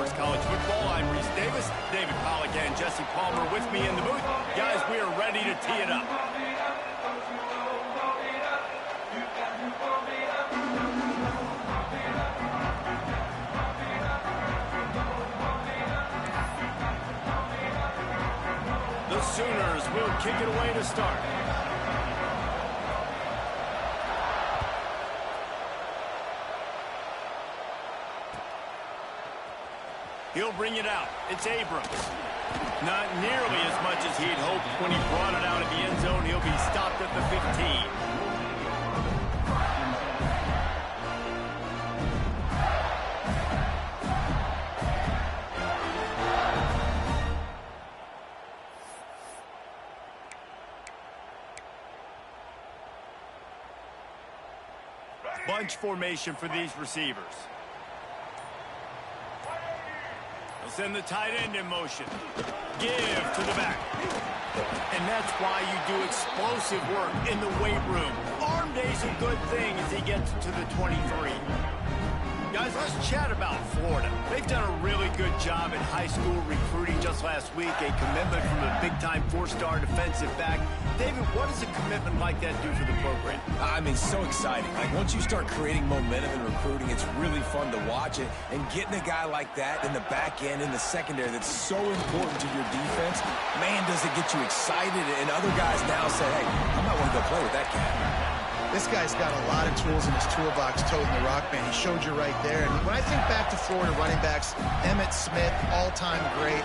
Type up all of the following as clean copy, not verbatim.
Sports College Football. I'm Reese Davis, David Pollack, and Jesse Palmer with me in the booth. Guys, we are ready to tee it up. The Sooners will kick it away to start. He'll bring it out. It's Abrams. Not nearly as much as he'd hoped when he brought it out of the end zone. He'll be stopped at the 15. Bunch formation for these receivers. They'll send the tight end in motion. Give to the back. And that's why you do explosive work in the weight room. Arm day's a good thing as he gets to the 23. Guys, let's chat about Florida. They've done a really good job in high school recruiting. Just last week, a commitment from a big-time four-star defensive back. David, what does a commitment like that do for the program? I mean, so exciting. Like, once you start creating momentum in recruiting, it's really fun to watch it. And getting a guy like that in the back end, in the secondary, that's so important to your defense, man, does it get you excited. And other guys now say, hey, I might want to go play with that cat. This guy's got a lot of tools in his toolbox toting the rock band. He showed you right there. And when I think back to Florida running backs, Emmitt Smith, all-time great.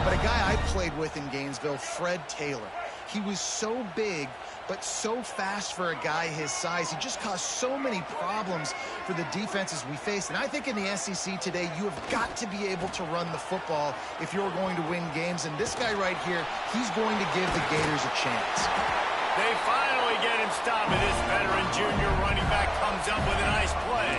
But a guy I played with in Gainesville, Fred Taylor. He was so big, but so fast for a guy his size. He just caused so many problems for the defenses we faced. And I think in the SEC today, you have got to be able to run the football if you're going to win games. And this guy right here, he's going to give the Gators a chance. They finally get him stopped, and this veteran junior running back comes up with a nice play.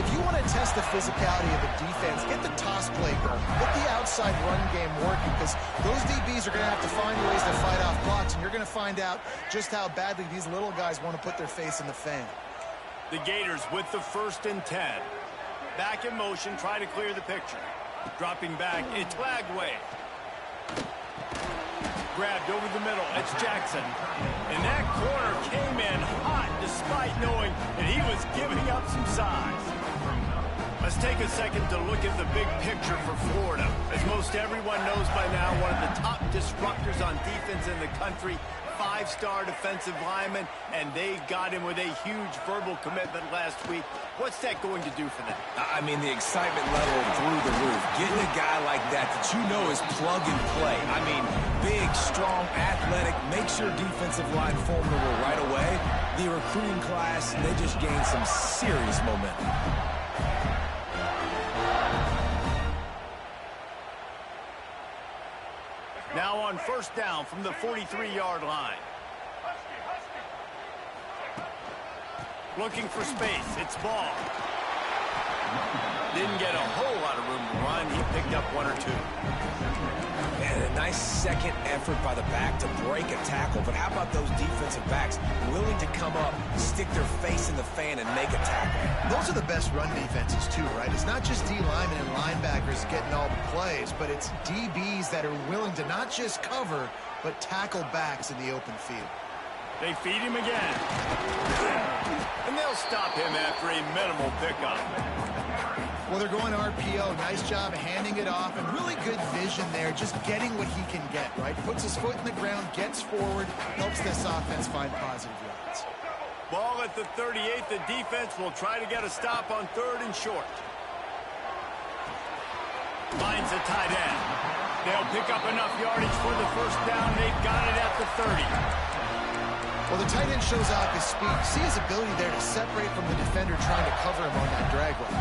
If you want to test the physicality of a defense, get the toss play going. Get the outside run game working, because those DBs are going to have to find ways to fight off blocks, and you're going to find out just how badly these little guys want to put their face in the fan. The Gators with the 1st and 10. Back in motion, try to clear the picture. Dropping back, it's Lagway. Grabbed over the middle, it's Jackson. And that corner came in hot despite knowing that he was giving up some size. Let's take a second to look at the big picture for Florida. As most everyone knows by now, one of the top disruptors on defense in the country, 5-star defensive lineman, and they got him with a huge verbal commitment last week. What's that going to do for them? I mean, the excitement level through the roof. Getting a guy like that you know is plug and play. I mean, big, strong, athletic, makes your defensive line formidable right away. The recruiting class, they just gained some serious momentum. Now on 1st down from the 43-yard line. Looking for space. It's Ball. Didn't get a whole lot of room to run. He picked up 1 or 2. And a nice second effort by the back to break a tackle. But how about those defensive backs willing to come up, stick their face in the fan, and make a tackle? Those are the best run defenses, too, right? It's not just D linemen and linebackers getting all the plays, but it's DBs that are willing to not just cover, but tackle backs in the open field. They feed him again. And they'll stop him after a minimal pickup. Well, they're going RPO. Nice job handing it off, and really good vision there, just getting what he can get, right? Puts his foot in the ground, gets forward, helps this offense find positive yards. Ball at the 38. The defense will try to get a stop on 3rd and short. Finds a tight end. They'll pick up enough yardage for the 1st down. They've got it at the 30. Well, the tight end shows off his speed. See his ability there to separate from the defender trying to cover him on that drag route.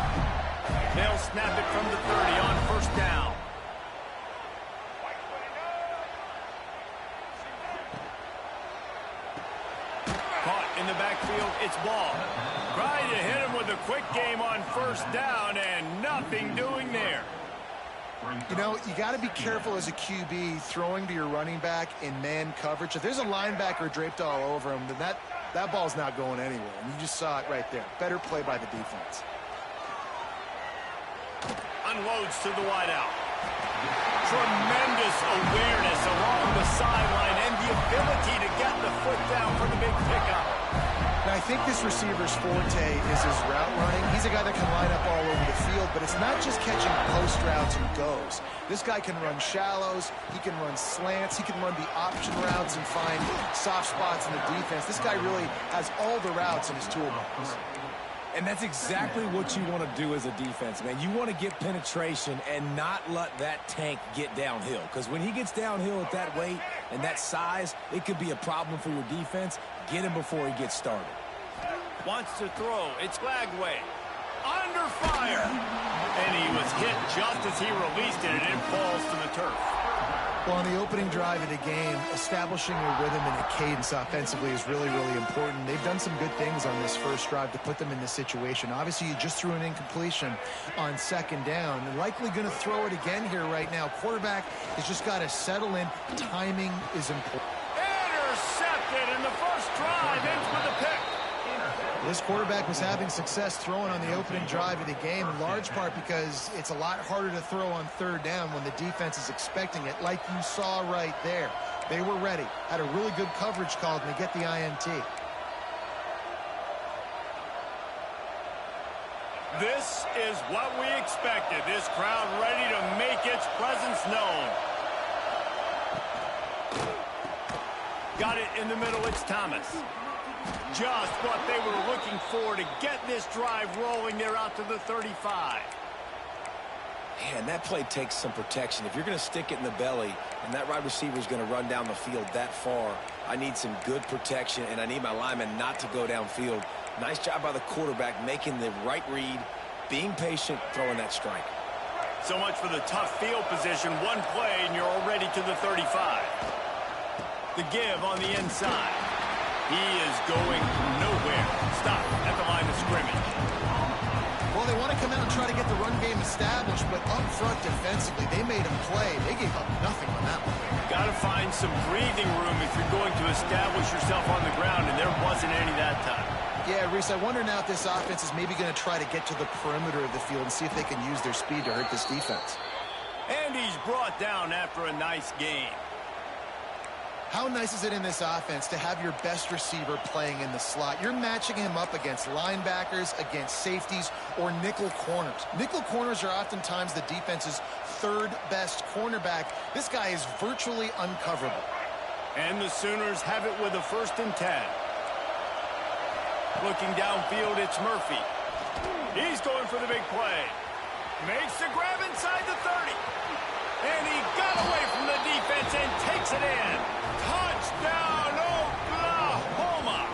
They'll snap it from the 30 on 1st down. Caught in the backfield, it's Ball. Trying to hit him with a quick game on 1st down, and nothing doing there. You know, you got to be careful as a QB throwing to your running back in man coverage. If there's a linebacker draped all over him, then that ball's not going anywhere. And you just saw it right there. Better play by the defense. unloads to the wideout. Tremendous awareness along the sideline and the ability to get the foot down for the big pickup. Now, I think this receiver's forte is his route running. He's a guy that can line up all over the field, but it's not just catching post routes and goes. This guy can run shallows, he can run slants, he can run the option routes and find soft spots in the defense. This guy really has all the routes in his toolbox. And that's exactly what you want to do as a defense, man. You want to get penetration and not let that tank get downhill. Because when he gets downhill at that weight and that size, it could be a problem for your defense. Get him before he gets started. Wants to throw. It's Glagway. Under fire. And he was hit just as he released it, and it falls to the turf. Well, on the opening drive of the game, establishing a rhythm and a cadence offensively is really, really important. They've done some good things on this first drive to put them in this situation. Obviously, you just threw an incompletion on second down. And likely going to throw it again here right now. Quarterback has just got to settle in. Timing is important. Intercepted, and the first drive ends with a pick. This quarterback was having success throwing on the opening drive of the game, in large part because it's a lot harder to throw on third down when the defense is expecting it, like you saw right there. They were ready, had a really good coverage called, and they get the INT. This is what we expected. This crowd ready to make its presence known. Got it in the middle. It's Thomas. Just what they were looking for to get this drive rolling. They're out to the 35. Man, that play takes some protection. If you're going to stick it in the belly and that wide receiver is going to run down the field that far, I need some good protection, and I need my lineman not to go downfield. Nice job by the quarterback making the right read, being patient, throwing that strike. So much for the tough field position. One play, and you're already to the 35. The give on the inside. He is going nowhere. Stop at the line of scrimmage. Well, they want to come out and try to get the run game established, but up front defensively, they made him play. They gave up nothing on that one. Got to find some breathing room if you're going to establish yourself on the ground, and there wasn't any that time. Yeah, Reese, I wonder now if this offense is maybe going to try to get to the perimeter of the field and see if they can use their speed to hurt this defense. And he's brought down after a nice game. How nice is it in this offense to have your best receiver playing in the slot? You're matching him up against linebackers, against safeties, or nickel corners. Nickel corners are oftentimes the defense's third best cornerback. This guy is virtually uncoverable. And the Sooners have it with a 1st and 10. Looking downfield, it's Murphy. He's going for the big play. Makes the grab inside the 30. And he got away from the defense and takes it in. Touchdown, Oklahoma!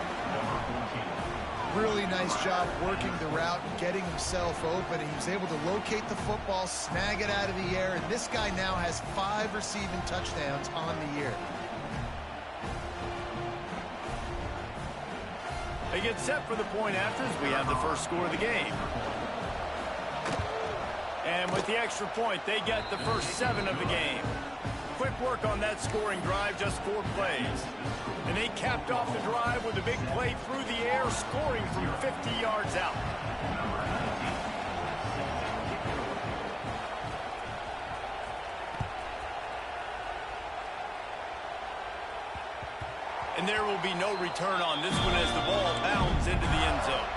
Really nice job working the route and getting himself open. He was able to locate the football, snag it out of the air, and this guy now has 5 receiving touchdowns on the year. They get set for the point after as we have the first score of the game. And with the extra point, they get the first 7 of the game. Quick work on that scoring drive, just 4 plays. And they capped off the drive with a big play through the air, scoring from 50 yards out. And there will be no return on this one as the ball bounds into the end zone.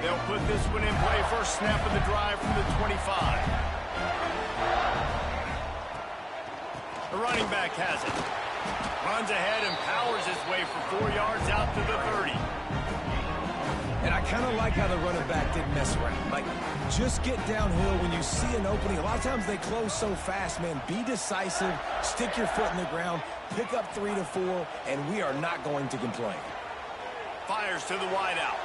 They'll put this one in play. First snap of the drive from the 25. The running back has it. Runs ahead and powers his way for 4 yards out to the 30. And I kind of like how the running back didn't mess around. Like, just get downhill when you see an opening. A lot of times they close so fast, man. Be decisive, stick your foot in the ground, pick up 3 to 4, and we are not going to complain. Fires to the wideout.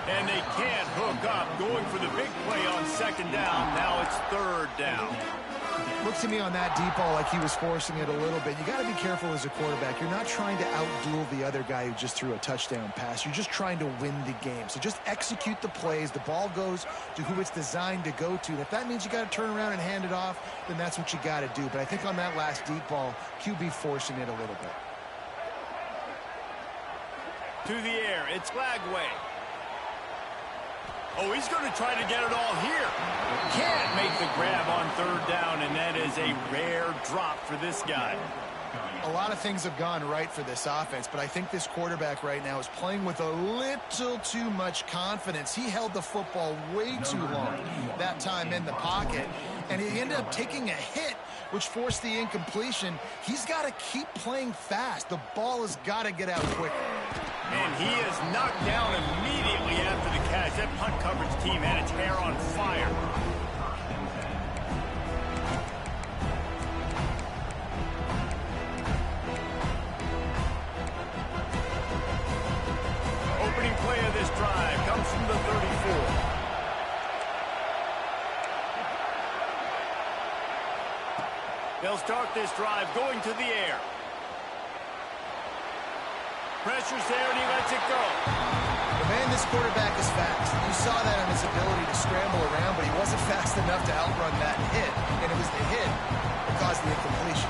And they can't hook up, going for the big play on second down. Now it's 3rd down. Looks to me on that deep ball like he was forcing it a little bit. You got to be careful as a quarterback. You're not trying to outduel the other guy who just threw a touchdown pass. You're just trying to win the game. So just execute the plays. The ball goes to who it's designed to go to. And if that means you got to turn around and hand it off, then that's what you got to do. But I think on that last deep ball, QB forcing it a little bit. To the air, it's Glagway. Oh, he's going to try to get it all here. Can't make the grab on third down, and that is a rare drop for this guy. A lot of things have gone right for this offense, but I think this quarterback right now is playing with a little too much confidence. He held the football way too long that time in the pocket, and he ended up taking a hit, which forced the incompletion. He's got to keep playing fast. The ball has got to get out quick. And he is knocked down immediately after the catch. That punt coverage team had its hair on fire. Opening play of this drive comes from the 34. They'll start this drive going to the air. Pressure's there, and he lets it go. The man, this quarterback is fast. You saw that on his ability to scramble around, but he wasn't fast enough to outrun that hit, and it was the hit that caused the incompletion.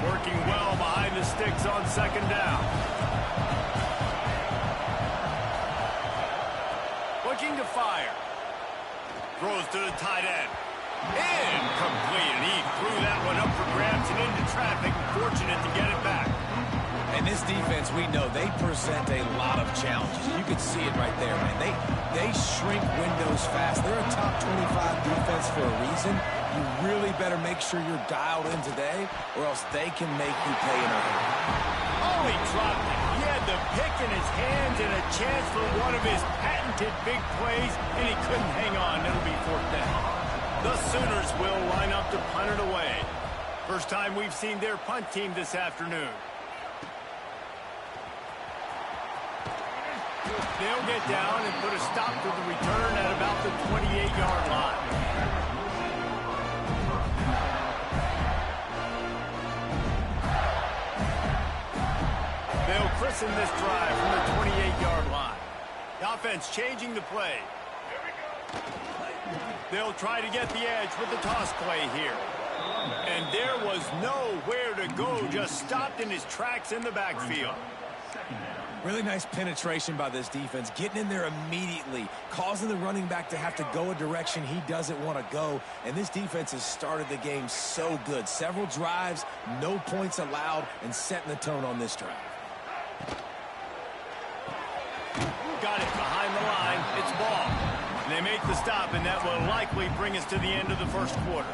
Working well behind the sticks on second down. Looking to fire. Throws to the tight end. Incomplete, and he threw that one up for grabs and into traffic. Fortunate to get it back. And this defense, we know, they present a lot of challenges. You can see it right there, man. They shrink windows fast. They're a top 25 defense for a reason. You really better make sure you're dialed in today, or else they can make you pay in a hurry. Oh, he dropped it. He had the pick in his hands and a chance for one of his patented big plays, and he couldn't hang on. It'll be fourth down. The Sooners will line up to punt it away. First time we've seen their punt team this afternoon. They'll get down and put a stop to the return at about the 28-yard line. They'll christen this drive from the 28-yard line. The offense changing the play. They'll try to get the edge with the toss play here. And there was nowhere to go, just stopped in his tracks in the backfield. Really nice penetration by this defense, getting in there immediately, causing the running back to have to go a direction he doesn't want to go. And this defense has started the game so good. Several drives, no points allowed, and setting the tone on this drive. Got it behind the line. It's ball. And they make the stop, and that will likely bring us to the end of the first quarter.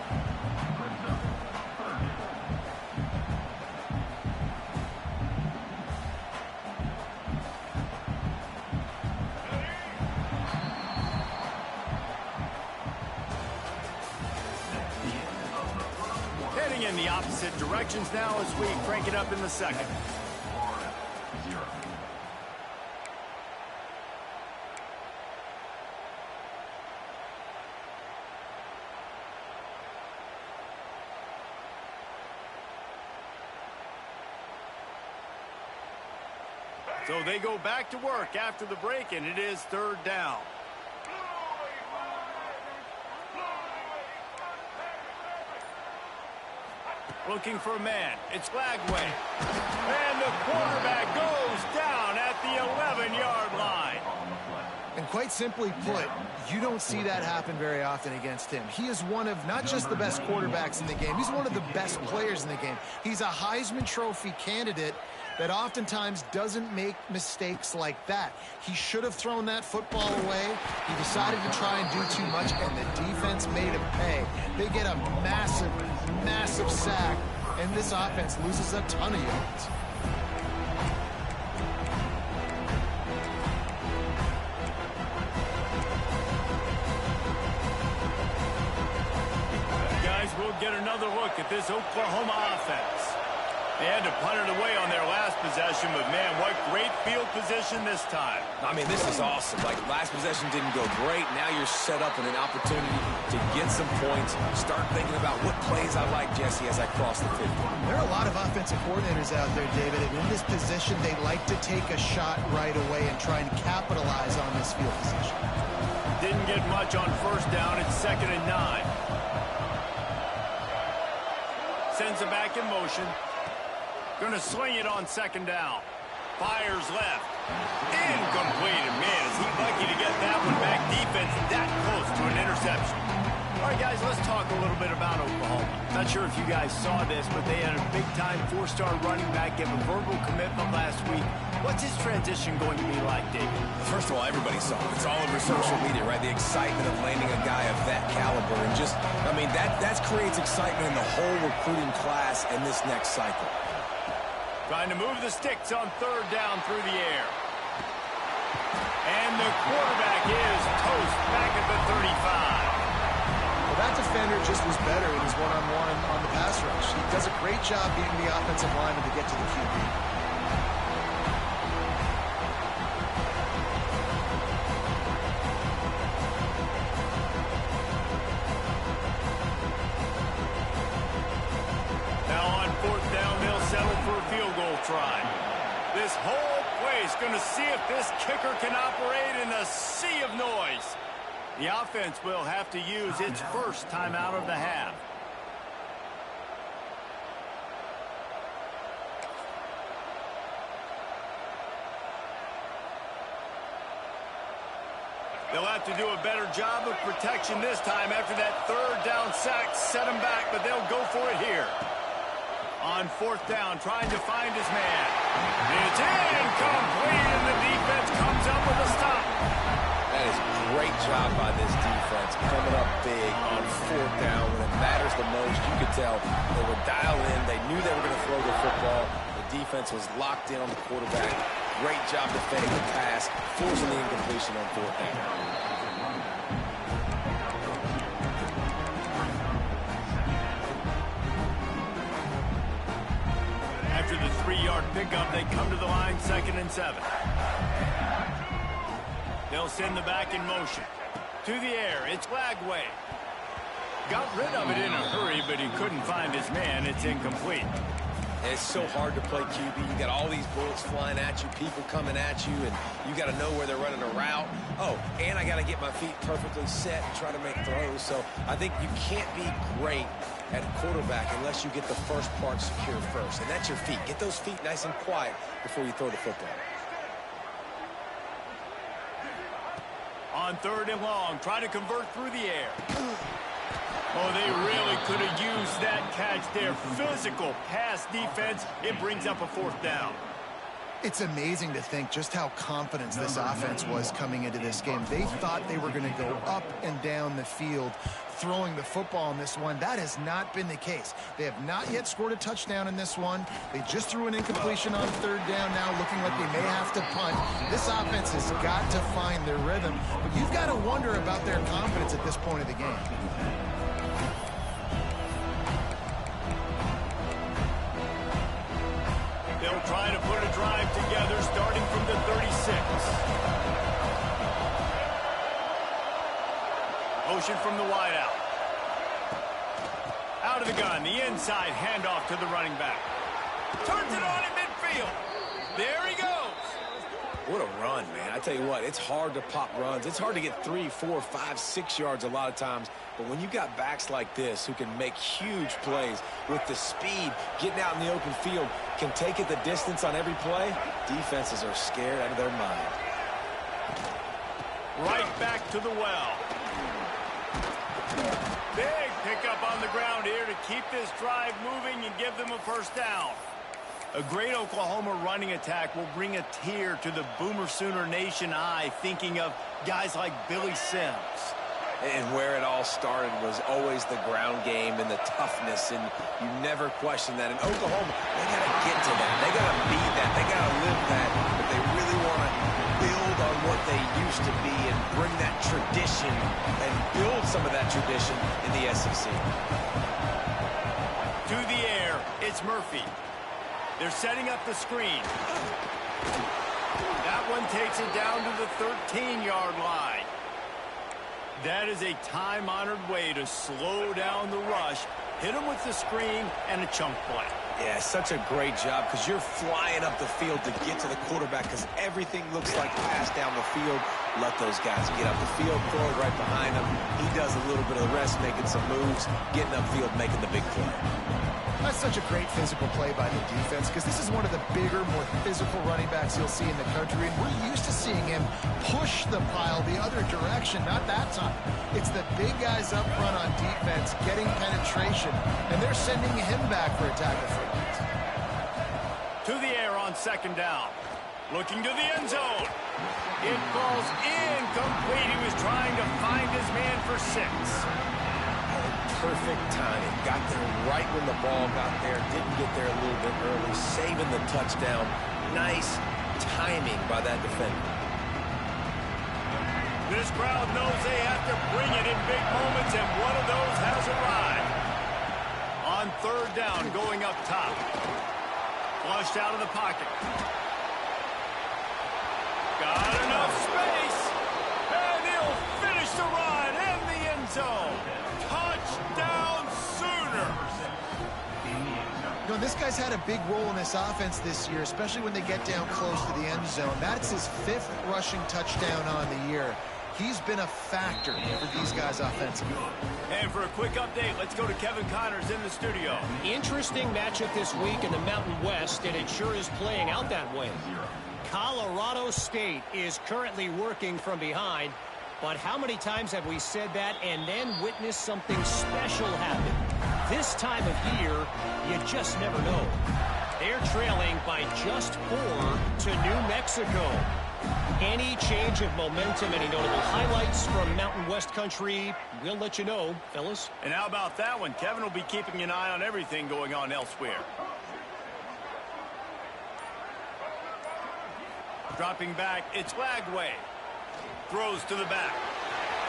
Heading in the opposite directions now as we crank it up in the second. So they go back to work after the break, and it is third down. Looking for a man. It's Lagway. And the quarterback goes down at the 11-yard line. And quite simply put, you don't see that happen very often against him. He is one of not just the best quarterbacks in the game, he's one of the best players in the game. He's a Heisman Trophy candidate that oftentimes doesn't make mistakes like that. He should have thrown that football away. He decided to try and do too much, and the defense made him pay. They get a massive, massive sack, and this offense loses a ton of yards. Guys, we'll get another look at this Oklahoma offense. They had to punt it away on their last possession, but man, what great field position this time. I mean, this is awesome. Like, last possession didn't go great. Now you're set up in an opportunity to get some points. Start thinking about what plays I like, Jesse, as I cross the 50. There are a lot of offensive coordinators out there, David, and in this position, they like to take a shot right away and try and capitalize on this field position. Didn't get much on first down. It's 2nd and 9. Sends it back in motion. Gonna sling it on second down. Fires left. Incomplete. And man, is he lucky to get that one back. Defense that close to an interception. All right, guys, let's talk a little bit about Oklahoma. Not sure if you guys saw this, but they had a big-time four-star running back give a verbal commitment last week. What's his transition going to be like, David? First of all, everybody saw it. It's all over social media, right? The excitement of landing a guy of that caliber. And just, I mean, that creates excitement in the whole recruiting class in this next cycle. Trying to move the sticks on third down through the air. And the quarterback is toast back at the 35. That defender just was better in his one-on-one on the pass rush. He does a great job being the offensive lineman to get to the QB. Now on fourth down, they'll settle for a field goal try. This whole place going to see if this kicker can operate in a sea of noise. The offense will have to use its first timeout of the half. They'll have to do a better job of protection this time after that third down sack set them back, but they'll go for it here. On fourth down, trying to find his man. It's incomplete, and the defense comes up with a stop. That is a great job by this defense, coming up big on fourth down when it matters the most. You could tell they were dialed in. They knew they were going to throw the football. The defense was locked in on the quarterback. Great job defending the pass, forcing the incompletion on fourth down. After the 3-yard pickup, they come to the line, 2nd and 7. They'll send the back in motion. To the air, it's Lagway. Got rid of it in a hurry, but he couldn't find his man. It's incomplete. It's so hard to play QB. You got all these bullets flying at you, people coming at you, and you got to know where they're running a route. Oh, and I got to get my feet perfectly set and try to make throws. So I think you can't be great at quarterback unless you get the first part secure first, and that's your feet. Get those feet nice and quiet before you throw the football. On third and long, try to convert through the air. Oh, they really could have used that catch there. Physical pass defense. It brings up a fourth down. It's amazing to think just how confident this offense was coming into this game. They thought they were going to go up and down the field throwing the football in this one. That has not been the case. They have not yet scored a touchdown in this one. They just threw an incompletion on third down now, looking like they may have to punt. This offense has got to find their rhythm, but you've got to wonder about their confidence at this point of the game. They'll try to put a drive together starting from the 36. Motion from the wideout. Out of the gun, the inside handoff to the running back. Turns it on in midfield. There he goes. What a run, man. I tell you what, it's hard to pop runs. It's hard to get 3, 4, 5, 6 yards a lot of times. But when you got backs like this who can make huge plays with the speed, getting out in the open field, can take it the distance on every play, defenses are scared out of their mind. Right back to the well. Big pickup on the ground here to keep this drive moving and give them a first down. A great Oklahoma running attack will bring a tear to the Boomer Sooner Nation eye, thinking of guys like Billy Sims. And where it all started was always the ground game and the toughness, and you never question that. In Oklahoma, they got to get to that. They got to be that. They got to live that. But they really want to build on what they used to be and bring that tradition and build some of that tradition in the SEC. To the air, it's Murphy. They're setting up the screen. That one takes it down to the 13-yard line. That is a time-honored way to slow down the rush, hit them with the screen, and a chunk play. Yeah, such a great job because you're flying up the field to get to the quarterback because everything looks like pass down the field. let those guys get up the field, throw it right behind him. He does a little bit of the rest, making some moves, getting upfield, making the big play. That's such a great physical play by the defense because this is one of the bigger, more physical running backs you'll see in the country, and we're used to seeing him push the pile the other direction. Not that time. It's the big guys up front on defense getting penetration, and they're sending him back for a tackle for loss. To the air on second down. Looking to the end zone. It falls incomplete. He was trying to find his man for 6. Perfect timing. Got there right when the ball got there. Didn't get there a little bit early. Saving the touchdown. Nice timing by that defender. This crowd knows they have to bring it in big moments, and one of those has arrived. On third down, going up top. Flushed out of the pocket. Got enough space. And he'll finish the run in the end zone. Touchdown Sooners. You know, this guy's had a big role in this offense this year, especially when they get down close to the end zone. That's his 5th rushing touchdown on the year. He's been a factor for these guys offensively. And for a quick update, let's go to Kevin Connors in the studio. Interesting matchup this week in the Mountain West, and it sure is playing out that way. Colorado State is currently working from behind, but how many times have we said that and then witnessed something special happen? This time of year, you just never know. They're trailing by just 4 to New Mexico. Any change of momentum, any notable highlights from Mountain West country, we'll let you know, fellas. And how about that one? Kevin will be keeping an eye on everything going on elsewhere. Dropping back, it's Lagway. Throws to the back.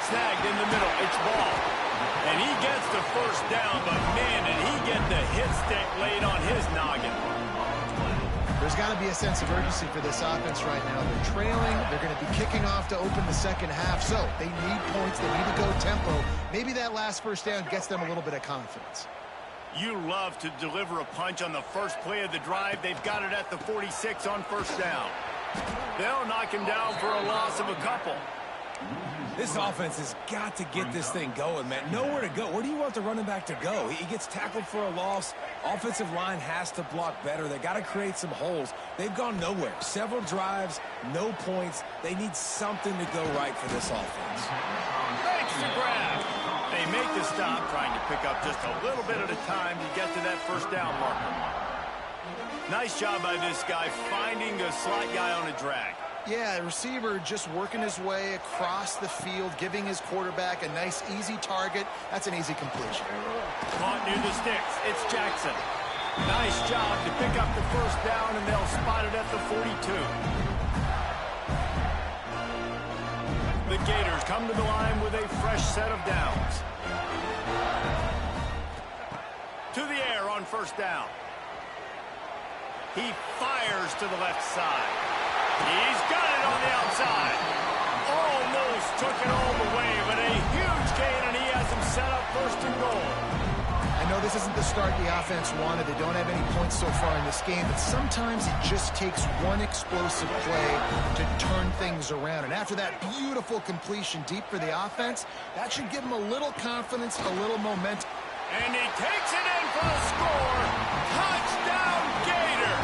Snagged in the middle, it's Ball. And he gets the first down, but man, did he get the hit stick laid on his noggin. There's got to be a sense of urgency for this offense right now. They're trailing. They're going to be kicking off to open the second half. So they need points. They need to go tempo. Maybe that last first down gets them a little bit of confidence. You love to deliver a punch on the first play of the drive. They've got it at the 46 on first down. They'll knock him down for a loss of a couple. This offense has got to get this thing going, man. Nowhere to go. Where do you want the running back to go? He gets tackled for a loss. Offensive line has to block better. They got to create some holes. They've gone nowhere. Several drives, no points. They need something to go right for this offense. Makes the grab. They make the stop, trying to pick up just a little bit at a time to get to that first down marker. Nice job by this guy finding the slot guy on a drag. Yeah, receiver just working his way across the field, giving his quarterback a nice, easy target. That's an easy completion. Caught near the sticks. It's Jackson. Nice job to pick up the first down, and they'll spot it at the 42. The Gators come to the line with a fresh set of downs. To the air on first down. He fires to the left side. He's got it on the outside. Almost took it all the way, but a huge gain, and he has him set up first and goal. I know this isn't the start the offense wanted. They don't have any points so far in this game, but sometimes it just takes one explosive play to turn things around. And after that beautiful completion deep for the offense, that should give them a little confidence, a little momentum. And he takes it in for a score. Touchdown, Gator!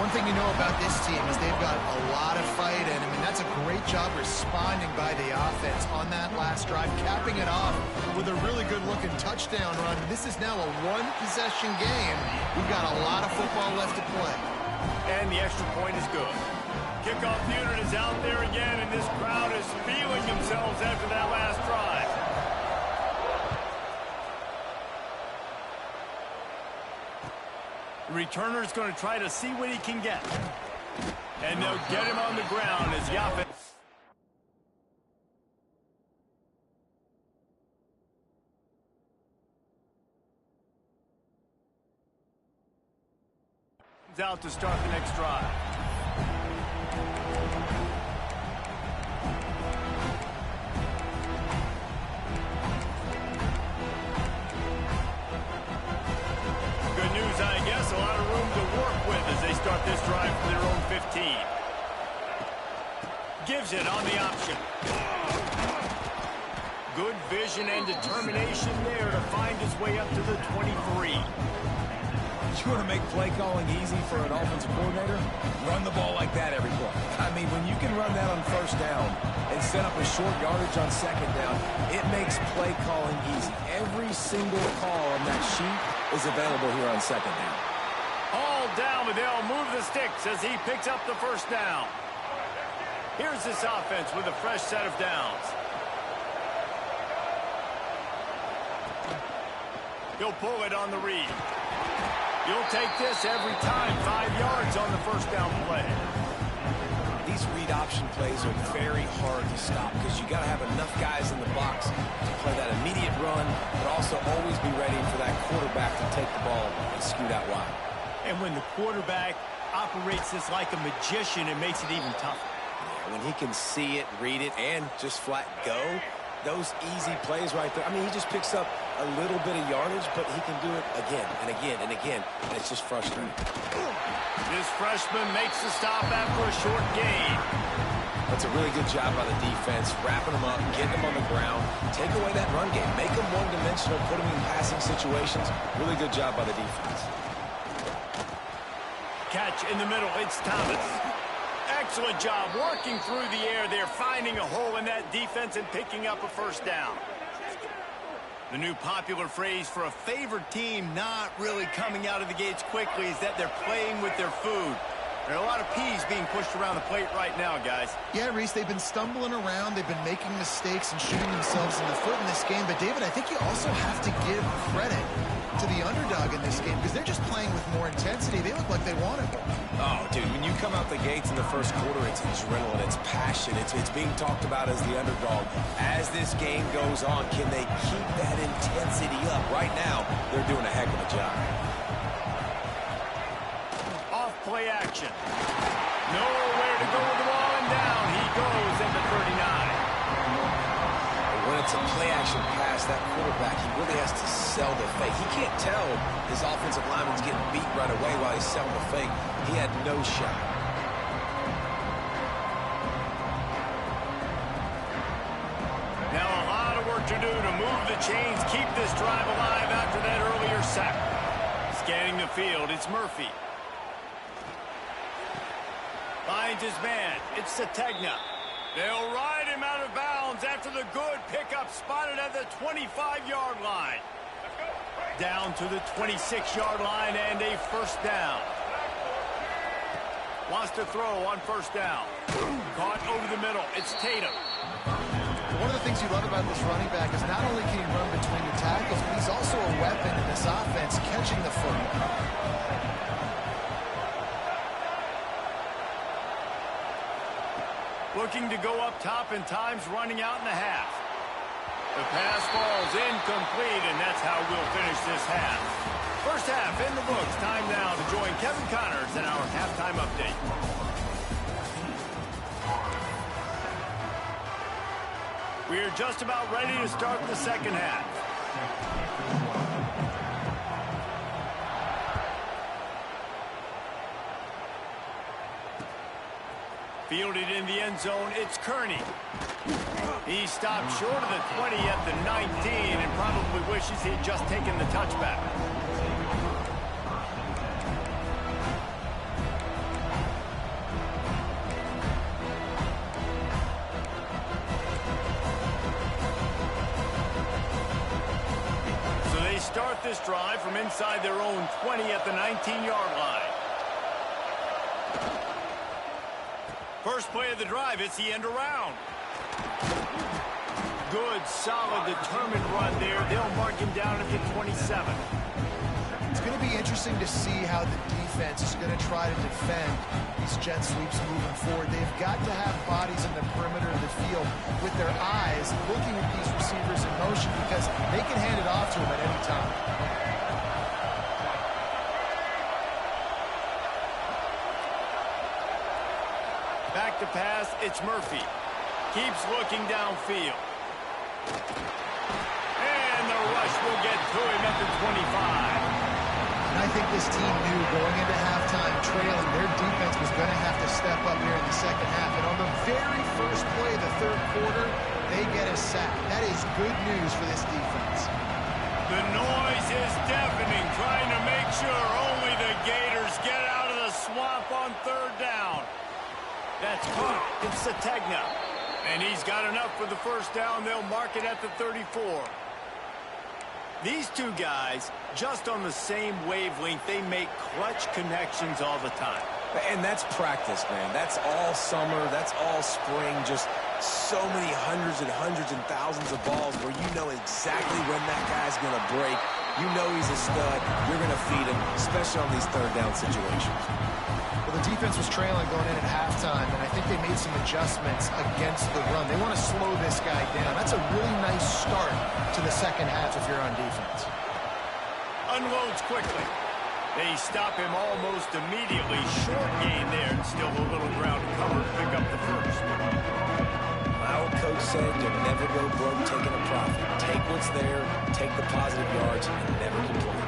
One thing you know about this team is they've got a lot of fight in them, and that's a great job responding by the offense on that last drive, capping it off with a really good-looking touchdown run. This is now a one-possession game. We've got a lot of football left to play. And the extra point is good. Kickoff unit is out there again, and this crowd is feeling themselves after that last drive. The returner's going to try to see what he can get. And they'll get him on the ground as Yaphet is out to start the next drive. I guess a lot of room to work with as they start this drive from their own 15. gives it on the option. Good vision and determination there to find his way up to the 23. You want to make play calling easy for an offensive coordinator? Run the ball like that every play. I mean, when you can run that on first down and set up a short yardage on second down, it makes play calling easy. Every single call on that sheet is available here on second down. All down, but they'll move the sticks as he picks up the first down. Here's this offense with a fresh set of downs. He'll pull it on the read. You'll take this every time. 5 yards on the first down play. These read option plays are very hard to stop because you got to have enough guys in the box to play that immediate run, but also always be ready for that quarterback to take the ball and scoot out wide. And when the quarterback operates this like a magician, it makes it even tougher. Yeah, when he can see it, read it, and just flat go, those easy plays right there. I mean, he just picks up a little bit of yardage, but he can do it again and again and again, and it's just frustrating. This freshman makes the stop after a short gain. That's a really good job by the defense, wrapping them up, getting them on the ground, take away that run game, make them one-dimensional, put them in passing situations. Really good job by the defense. Catch in the middle, it's Thomas. Excellent job working through the air there, finding a hole in that defense and picking up a first down. The new popular phrase for a favored team not really coming out of the gates quickly is that they're playing with their food. There are a lot of peas being pushed around the plate right now, guys. Yeah, Reese, they've been stumbling around. They've been making mistakes and shooting themselves in the foot in this game. But, David, I think you also have to give credit to the underdog in this game because they're just playing with more intensity. They look like they want it more. Oh, dude, when you come out the gates in the first quarter, it's adrenaline, it's passion, it's being talked about as the underdog. As this game goes on, can they keep that intensity up? Right now, they're doing a heck of a job. Off play action. Nowhere to go with the ball, and down he goes into 39. When it's a play-action pass, that quarterback, he really has to sell the fake. He can't tell his offensive lineman's getting beat right away while he's selling the fake. He had no shot. Now a lot of work to do to move the chains, keep this drive alive after that earlier sack. Scanning the field, it's Murphy. Finds his man, it's Sategna. They'll ride him out of bounds after the good pickup spotted at the 25-yard line. Down to the 26-yard line and a first down. Wants to throw on first down. Caught over the middle. It's Tatum. One of the things you love about this running back is not only can he run between the tackles, but he's also a weapon in this offense, catching the football. Looking to go up top, and time's running out in the half. The pass falls incomplete, and that's how we'll finish this half. First half in the books. Time now to join Kevin Connors in our halftime update. We're just about ready to start the second half. Fielded in the end zone, it's Kearney. He stopped short of the 20 at the 19 and probably wishes he'd just taken the touchback. So they start this drive from inside their own 20 at the 19-yard line. First play of the drive, it's the end around. Good, solid, determined run there. They'll mark him down at the 27. It's going to be interesting to see how the defense is going to try to defend these jet sweeps moving forward. They've got to have bodies in the perimeter of the field with their eyes looking at these receivers in motion because they can hand it off to them at any time. Back to pass, it's Murphy. Keeps looking downfield. And the rush will get to him at the 25. And I think this team knew going into halftime trailing, their defense was going to have to step up here in the second half. And on the very first play of the third quarter, they get a sack. That is good news for this defense. The noise is deafening, trying to make sure only the Gators get out of the swamp on third down. That's caught. It's Sategna. And he's got enough for the first down. They'll mark it at the 34. These two guys, just on the same wavelength, they make clutch connections all the time. And that's practice, man. That's all summer. That's all spring. Just so many hundreds and thousands of balls where you know exactly when that guy's going to break. You know he's a stud. You're going to feed him, especially on these third down situations. Well, the defense was trailing going in at halftime, and I think they made some adjustments against the run. They want to slow this guy down. That's a really nice start to the second half if you're on defense. Unloads quickly. They stop him almost immediately. Short gain there, and still a little ground to cover to pick up the first. Our coach said to never go broke taking a profit. Take what's there, take the positive yards, and never complain.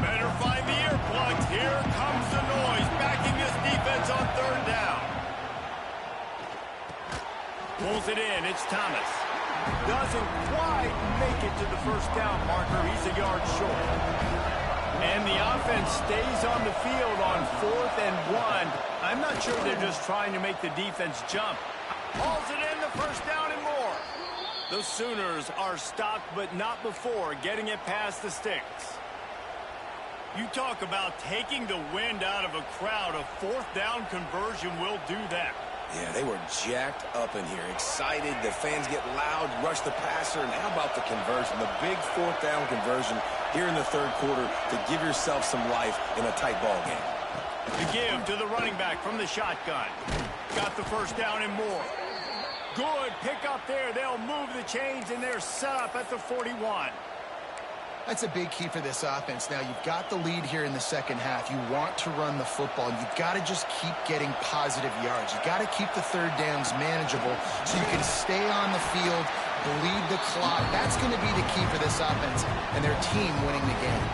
Better find the earplugs. Here comes the noise, backing this defense on third down. Pulls it in. It's Thomas. Doesn't quite make it to the first down marker. He's a yard short. And the offense stays on the field on 4th and 1. I'm not sure they're just trying to make the defense jump. Hauls it in, the first down and more. The Sooners are stopped, but not before getting it past the sticks. You talk about taking the wind out of a crowd. A 4th down conversion will do that. Yeah, they were jacked up in here, excited. The fans get loud, rush the passer, and how about the conversion? The big 4th down conversion here in the third quarter to give yourself some life in a tight ball game. The give to the running back from the shotgun. Got the first down and more. Good pick up there. They'll move the chains, and they're set up at the 41. That's a big key for this offense. Now, you've got the lead here in the second half. You want to run the football. You've got to just keep getting positive yards. You've got to keep the third downs manageable so you can stay on the field, bleed the clock. That's going to be the key for this offense and their team winning the game.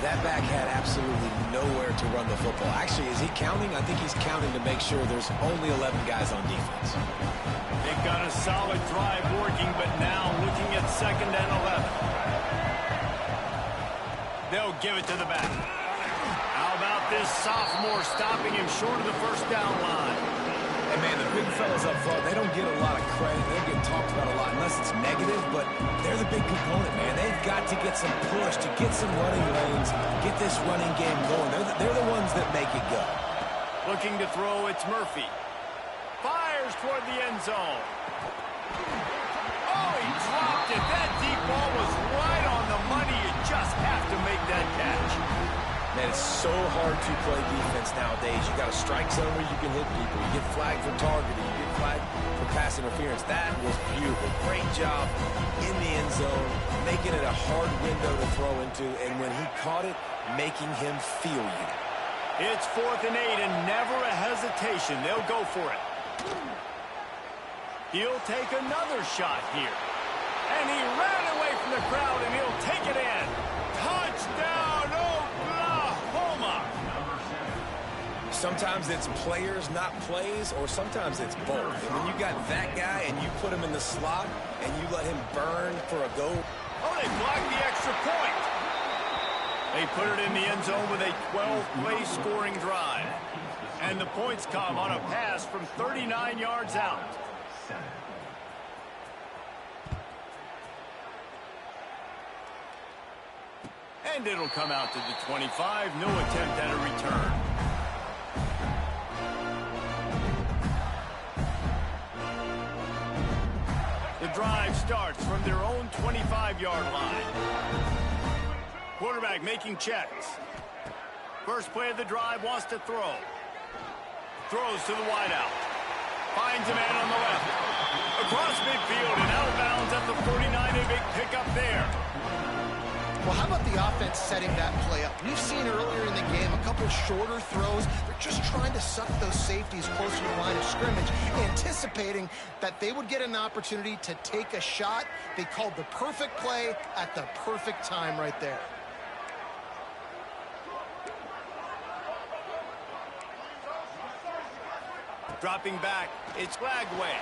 That back had absolutely nowhere to run the football. Actually, is he counting? I think he's counting to make sure there's only 11 guys on defense. They've got a solid drive working, but now looking at 2nd and 11. They'll give it to the back. How about this sophomore stopping him short of the first down line? And, man, the big fellas up front, they don't get a lot of credit. They don't get talked about a lot unless it's negative, but they're the big component, man. They've got to get some push, to get some running lanes, get this running game going. They're the ones that make it go. Looking to throw, it's Murphy. Fires toward the end zone. Oh, he dropped it. That deep ball was right on the money. You just have to make that catch. Man, it's so hard to play defense nowadays. You got a strike zone where you can hit people. You get flagged for targeting. You get flagged for pass interference. That was beautiful. Great job in the end zone, making it a hard window to throw into, and when he caught it, making him feel you. It's 4th and 8 and never a hesitation. They'll go for it. He'll take another shot here. And he ran away from the crowd, and he'll take it in. Touchdown, Oklahoma! Sometimes it's players, not plays, or sometimes it's both. And when you got that guy and you put him in the slot and you let him burn for a goal. Oh, they blocked the extra point. They put it in the end zone with a 12-play scoring drive. And the points come on a pass from 39 yards out. And it'll come out to the 25. No attempt at a return. The drive starts from their own 25-yard line. Quarterback making checks. First play of the drive, wants to throw. Throws to the wideout. Finds a man on the left. Across midfield and out of bounds at the 49. A big pickup there. Well, how about the offense setting that play up? We've seen earlier in the game a couple shorter throws. They're just trying to suck those safeties closer to the line of scrimmage, anticipating that they would get an opportunity to take a shot. They called the perfect play at the perfect time right there. Dropping back, it's Lagway.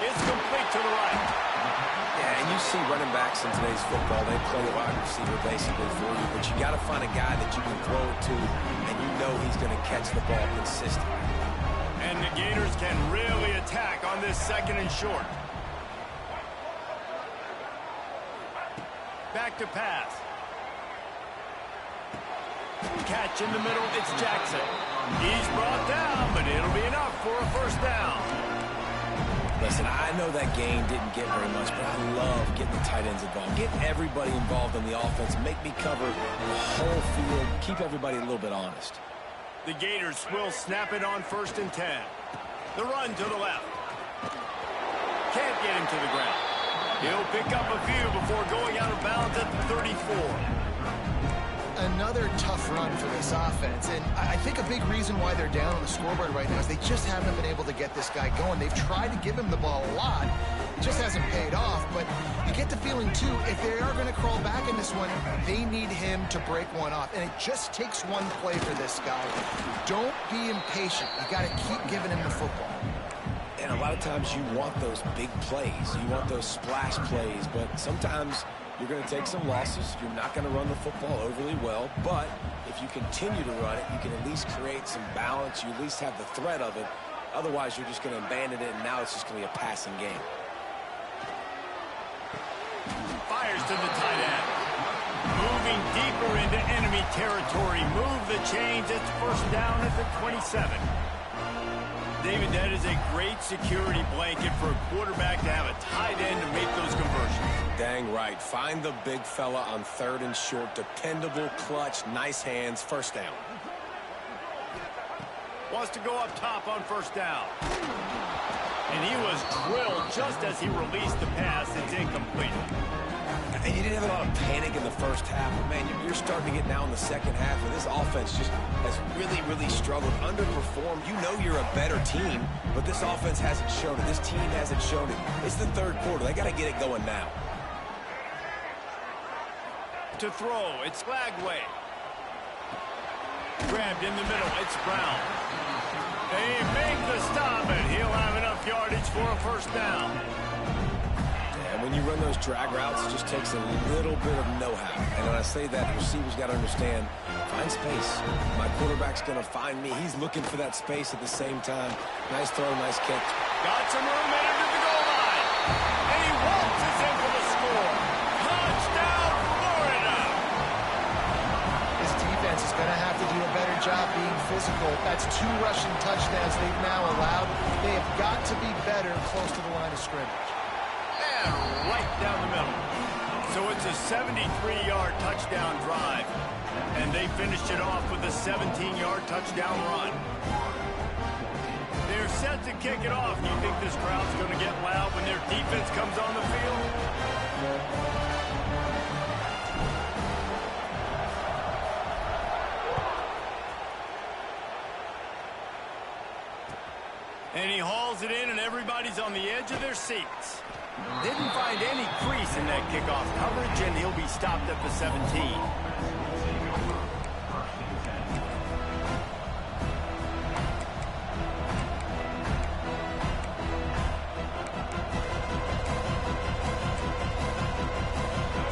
It's complete to the right. Yeah, and you see running backs in today's football, they play a wide receiver basically for you, but you got to find a guy that you can throw it to, and you know he's going to catch the ball consistently. And the Gators can really attack on this 2nd and short. Back to pass. Catch in the middle, it's Jackson. He's brought down, but it'll be enough for a first down. Listen, I know that game didn't get very much, but I love getting the tight ends involved. Get everybody involved in the offense. Make me cover the whole field. Keep everybody a little bit honest. The Gators will snap it on 1st and 10. The run to the left. Can't get him to the ground. He'll pick up a few before going out of bounds at the 34. Another tough run for this offense, and I think a big reason why they're down on the scoreboard right now is they just haven't been able to get this guy going. They've tried to give him the ball a lot. It just hasn't paid off, but you get the feeling, too, if they are going to crawl back in this one, they need him to break one off, and it just takes one play for this guy. Don't be impatient. You got to keep giving him the football. And a lot of times you want those big plays. You want those splash plays, but sometimes you're going to take some losses. You're not going to run the football overly well, but if you continue to run it, you can at least create some balance. You at least have the threat of it. Otherwise, you're just going to abandon it, and now it's just going to be a passing game. Fires to the tight end. Moving deeper into enemy territory. Move the chains. It's first down at the 27. David, that is a great security blanket for a quarterback to have a tight end to make those conversions. Dang right. Find the big fella on 3rd and short. Dependable, clutch, nice hands. First down. Wants to go up top on 1st down. And he was drilled just as he released the pass. It's incomplete. And you didn't have a lot of panic in the first half, but man, you're starting to get now in the second half, and this offense just has really, really struggled, underperformed. You know you're a better team, but this offense hasn't shown it. This team hasn't shown it. It's the 3rd quarter. They got to get it going now. To throw, it's Lagway. Grabbed in the middle, it's Brown. They make the stop, and he'll have enough yardage for a first down. And when you run those drag routes, it just takes a little bit of know-how. And when I say that, receivers got to understand, find space. My quarterback's going to find me. He's looking for that space at the same time. Nice throw, nice catch. Got some room made to the goal line. And he waltzes in for the score. Touchdown, Florida! This defense is going to have to do a better job being physical. That's 2 rushing touchdowns they've now allowed. They have got to be better close to the line of scrimmage. And right down the middle. So it's a 73-yard touchdown drive. And they finished it off with a 17-yard touchdown run. They're set to kick it off. Do you think this crowd's going to get loud when their defense comes on the field? And he hauls it in, and everybody's on the edge of their seats. Didn't find any crease in that kickoff coverage, and he'll be stopped at the 17.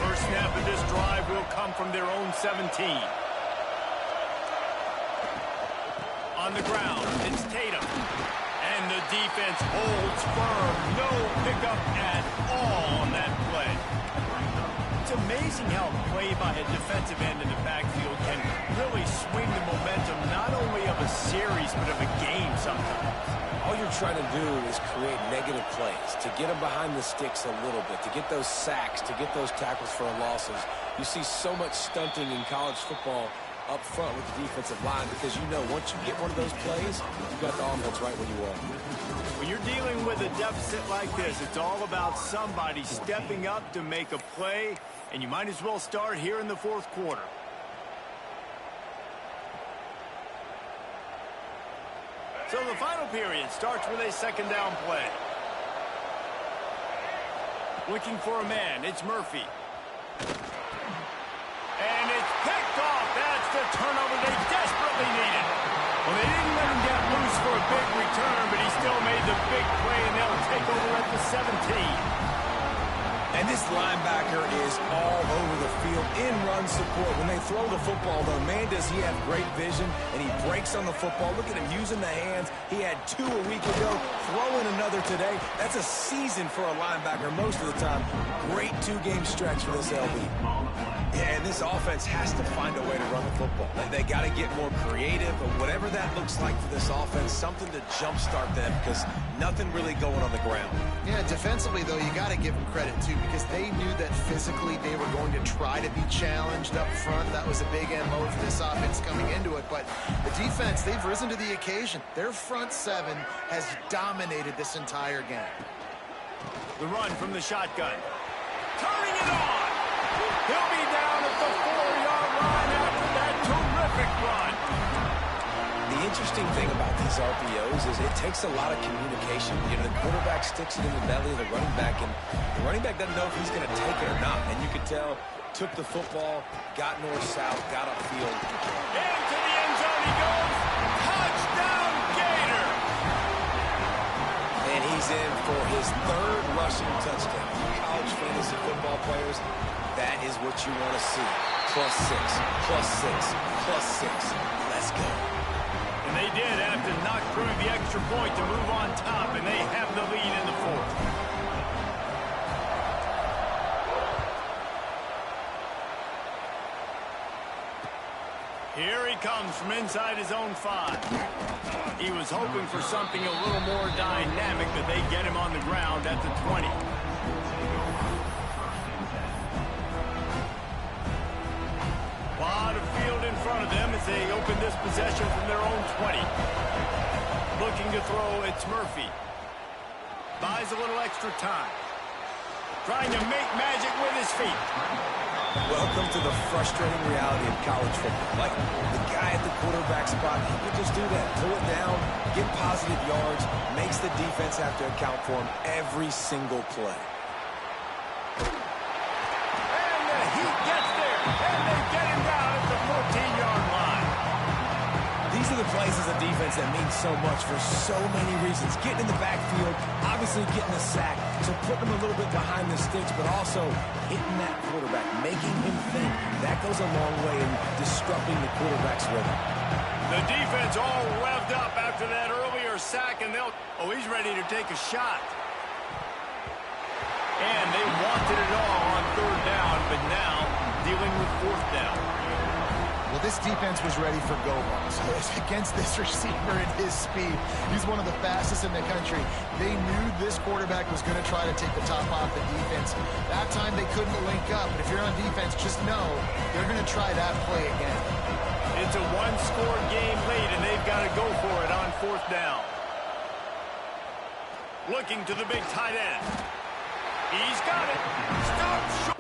First snap of this drive will come from their own 17. On the ground, it's Tatum. And the defense holds firm. No pickup at all on that play. It's amazing how a play by a defensive end in the backfield can really swing the momentum not only of a series but of a game sometimes. All you're trying to do is create negative plays, to get them behind the sticks a little bit, to get those sacks, to get those tackles for losses. You see so much stunting in college football up front with the defensive line because you know once you get one of those plays, you got the offense right where you are. When you're dealing with a deficit like this, it's all about somebody stepping up to make a play, and you might as well start here in the 4th quarter. So the final period starts with a 2nd down play. Looking for a man, it's Murphy. And it's picked off. That's the turnover they desperately needed. Well, they didn't let him get loose for a big quick return, but he still made the big play, and they'll take over at the 17. And this linebacker is all over the field in run support. When they throw the football, though, man, does he have great vision, and he breaks on the football. Look at him using the hands. He had 2 a week ago, throwing another today. That's a season for a linebacker most of the time. Great 2-game stretch for this LB. Yeah, and this offense has to find a way to run the football. They got to get more creative, or whatever that looks like for this offense, something to jumpstart them, because nothing really going on the ground. Yeah, defensively, though, you got to give them credit, too, because they knew that physically they were going to try to be challenged up front. That was a big MO for this offense coming into it. But the defense, they've risen to the occasion. Their front 7 has dominated this entire game. The run from the shotgun. Turning it on. He'll be down at the 4-yard line after that terrific run. The interesting thing about these RPOs is it takes a lot of communication. You know, the quarterback sticks it in the belly of the running back, and the running back doesn't know if he's going to take it or not. And you could tell, took the football, got north-south, got upfield. Into the end zone he goes. Touchdown, Gator. And he's in for his 3rd rushing touchdown. You college fantasy football players, that is what you want to see. +6, +6, +6. Let's go. And they did have to knock through the extra point to move on top, and they have the lead in the 4th. Here he comes from inside his own 5. He was hoping for something a little more dynamic, but they get him on the ground at the 20. Lot of field in front of them as they open this possession from their own 20. Looking to throw, it's Murphy. Buys a little extra time. Trying to make magic with his feet. Welcome to the frustrating reality of college football. Like, the guy at the quarterback spot, he can just do that. Pull it down, get positive yards, makes the defense have to account for him every single play. And the Heat gets there, and they get him down at the 14-yard line. These are the plays as a defense that mean so much for so many reasons. Getting in the backfield, obviously getting the sack, so putting him a little bit behind the sticks, but also hitting that quarterback, making him think. That goes a long way in disrupting the quarterback's rhythm. The defense all revved up after that earlier sack, and he's ready to take a shot. And they wanted it all on 3rd down, but now dealing with 4th down. Well, this defense was ready for go balls. Against this receiver at his speed, he's one of the fastest in the country. They knew this quarterback was going to try to take the top off the defense. That time they couldn't link up, but if you're on defense, just know they're going to try that play again. It's a 1-score game late, and they've got to go for it on 4th down. Looking to the big tight end. He's got it. Stop short.